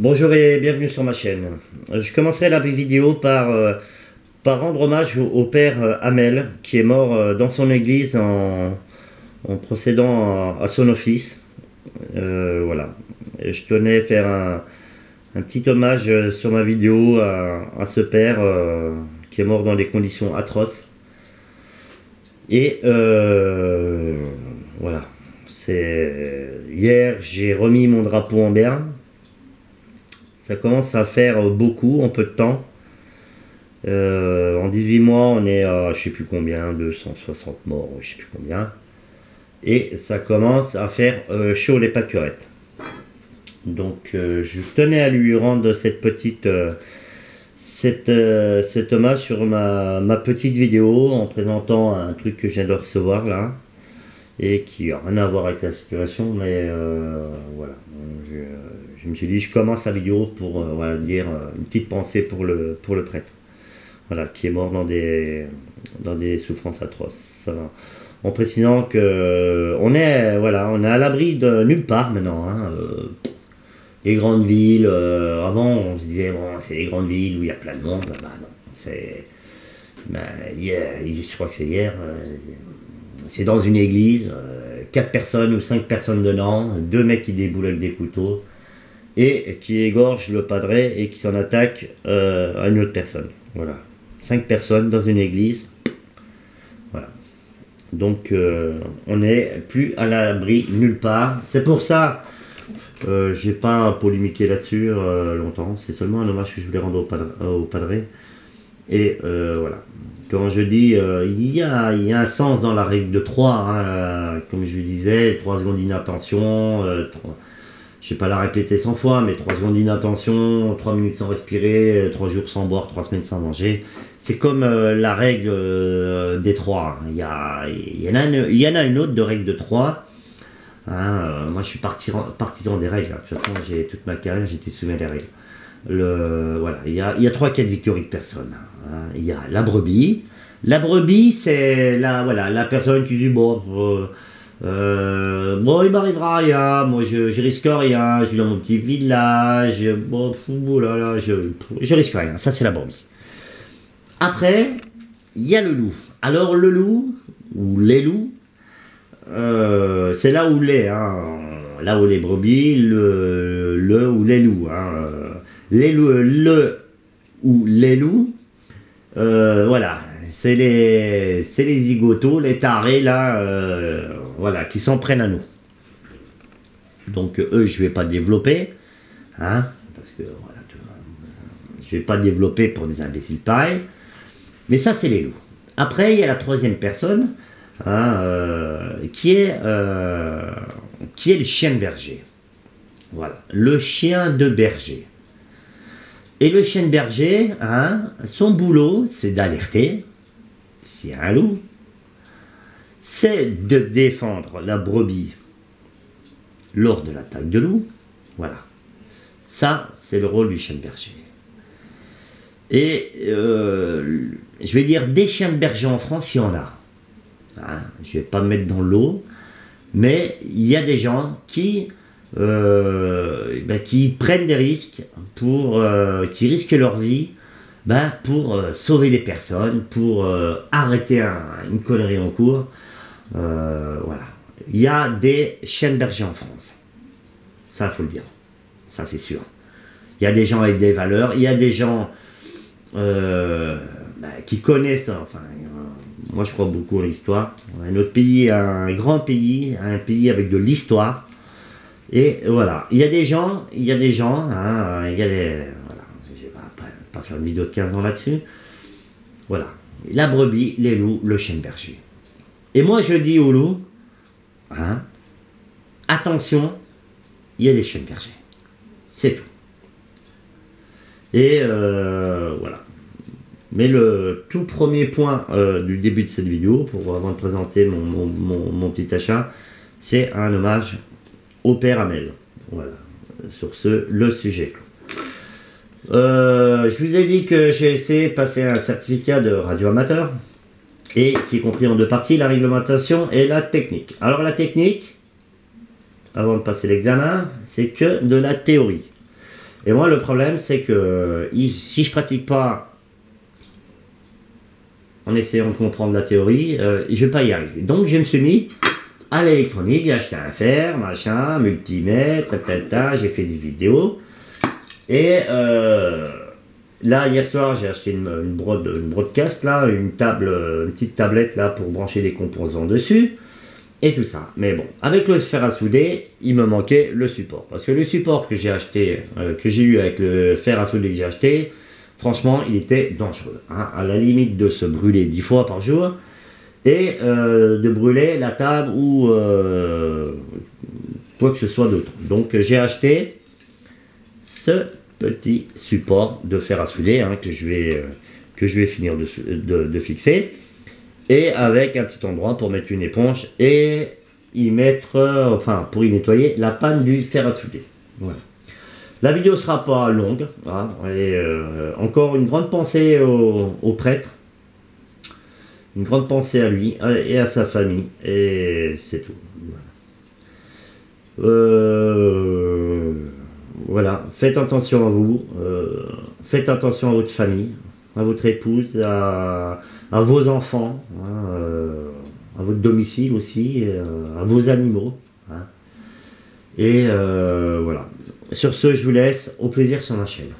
Bonjour et bienvenue sur ma chaîne. Je commencerai la vidéo par rendre hommage au père Hamel qui est mort dans son église en procédant à son office. Voilà. Et je tenais à faire un petit hommage sur ma vidéo à ce père qui est mort dans des conditions atroces. Et voilà. Hier, j'ai remis mon drapeau en berne. Ça commence à faire beaucoup en peu de temps. En 18 mois, on est à je sais plus combien, 260 morts, je sais plus combien. Et ça commence à faire chaud les pâquerettes. Donc je tenais à lui rendre cet hommage sur ma petite vidéo en présentant un truc que je viens de recevoir là. Et qui n'a rien à voir avec la situation, mais voilà. Je me suis dit, je commence la vidéo pour voilà, dire une petite pensée pour le prêtre, voilà, qui est mort dans des souffrances atroces. Ça va. En précisant que on est à l'abri de nulle part maintenant. Hein, les grandes villes, avant on se disait bon, c'est les grandes villes où il y a plein de monde. Bah non, c'est, je crois que c'est hier. C'est dans une église, 4 personnes ou 5 personnes dedans, 2 mecs qui déboulent avec des couteaux et qui égorgent le padré et qui s'en attaquent à une autre personne. Voilà. 5 personnes dans une église. Voilà. Donc on n'est plus à l'abri nulle part. C'est pour ça, j'ai pas polémiqué là-dessus longtemps. C'est seulement un hommage que je voulais rendre au padré. Et voilà. Quand je dis, il y a un sens dans la règle de 3, hein, comme je le disais, 3 secondes d'inattention, je ne vais pas la répéter 100 fois, mais 3 secondes d'inattention, 3 minutes sans respirer, 3 jours sans boire, 3 semaines sans manger. C'est comme la règle des 3. Hein. Il y en a une autre de règle de 3. Hein, moi, je suis partisan des règles. Hein. De toute façon, toute ma carrière, j'étais soumis à des règles. Voilà, il y a 3 catégories de personnes. Hein. Il y a la brebis. La brebis, c'est la personne qui dit bon, il m'arrivera rien, moi je risque rien, je suis dans mon petit village, bon, là, je risque rien. Ça, c'est la brebis. Après, il y a le loup. Alors, le loup, ou les loups, c'est là où là où les brebis, le ou les loups. Hein. Le ou les loups, voilà, c'est les zigotos, les tarés là, voilà, qui s'en prennent à nous. Donc eux, je vais pas développer, hein, parce que voilà, je vais pas développer pour des imbéciles pareils. Mais ça, c'est les loups. Après, il y a la troisième personne, hein, qui est le chien de berger. Voilà, le chien de berger. Et le chien de berger, hein, son boulot, c'est d'alerter, s'il y a un loup, c'est de défendre la brebis lors de l'attaque de loup. Voilà. Ça, c'est le rôle du chien de berger. Et je vais dire, des chiens de berger en France, il y en a. Hein, je ne vais pas me mettre dans l'eau, mais il y a des gens qui prennent des risques, qui risquent leur vie pour sauver des personnes, pour arrêter une connerie en cours. Voilà. Il y a des chiens de berger en France. Ça, il faut le dire. Ça, c'est sûr. Il y a des gens avec des valeurs, il y a des gens qui connaissent, enfin, moi je crois beaucoup à l'histoire. Notre pays est un grand pays, un pays avec de l'histoire. Et voilà, il y a des gens, hein, voilà, je vais pas faire une vidéo de 15 ans là-dessus. Voilà, la brebis, les loups, le chien de berger. Et moi je dis aux loups, hein, attention, il y a des chiens de berger. C'est tout. Et voilà. Mais le tout premier point du début de cette vidéo, avant de présenter mon petit achat, c'est un hommage au père Hamel. Voilà. Sur ce, le sujet. Je vous ai dit que j'ai essayé de passer un certificat de radioamateur et qui est compris en 2 parties, la réglementation et la technique. Alors la technique, avant de passer l'examen, c'est que de la théorie. Et moi, le problème, c'est que si je pratique pas en essayant de comprendre la théorie, je vais pas y arriver. Donc, je me suis mis à l'électronique, j'ai acheté un fer, machin, multimètre, j'ai fait des vidéos. Et là, hier soir, j'ai acheté une broadcast, là, une petite tablette là pour brancher des composants dessus. Et tout ça. Mais bon, avec le fer à souder, il me manquait le support. Parce que le support que j'ai acheté, que j'ai eu avec le fer à souder que j'ai acheté, franchement, il était dangereux. Hein, à la limite de se brûler 10 fois par jour et de brûler la table ou quoi que ce soit d'autre. Donc j'ai acheté ce petit support de fer à souder hein, que je vais finir de fixer. Et avec un petit endroit pour mettre une éponge et y mettre, enfin pour y nettoyer la panne du fer à souder. Voilà. La vidéo sera pas longue. Hein, et encore une grande pensée au prêtre. Une grande pensée à lui et à sa famille. Et c'est tout. Voilà. Faites attention à vous. Faites attention à votre famille, à votre épouse, à vos enfants, hein, à votre domicile aussi, à vos animaux. Hein. Et voilà. Sur ce, je vous laisse. Au plaisir sur ma chaîne.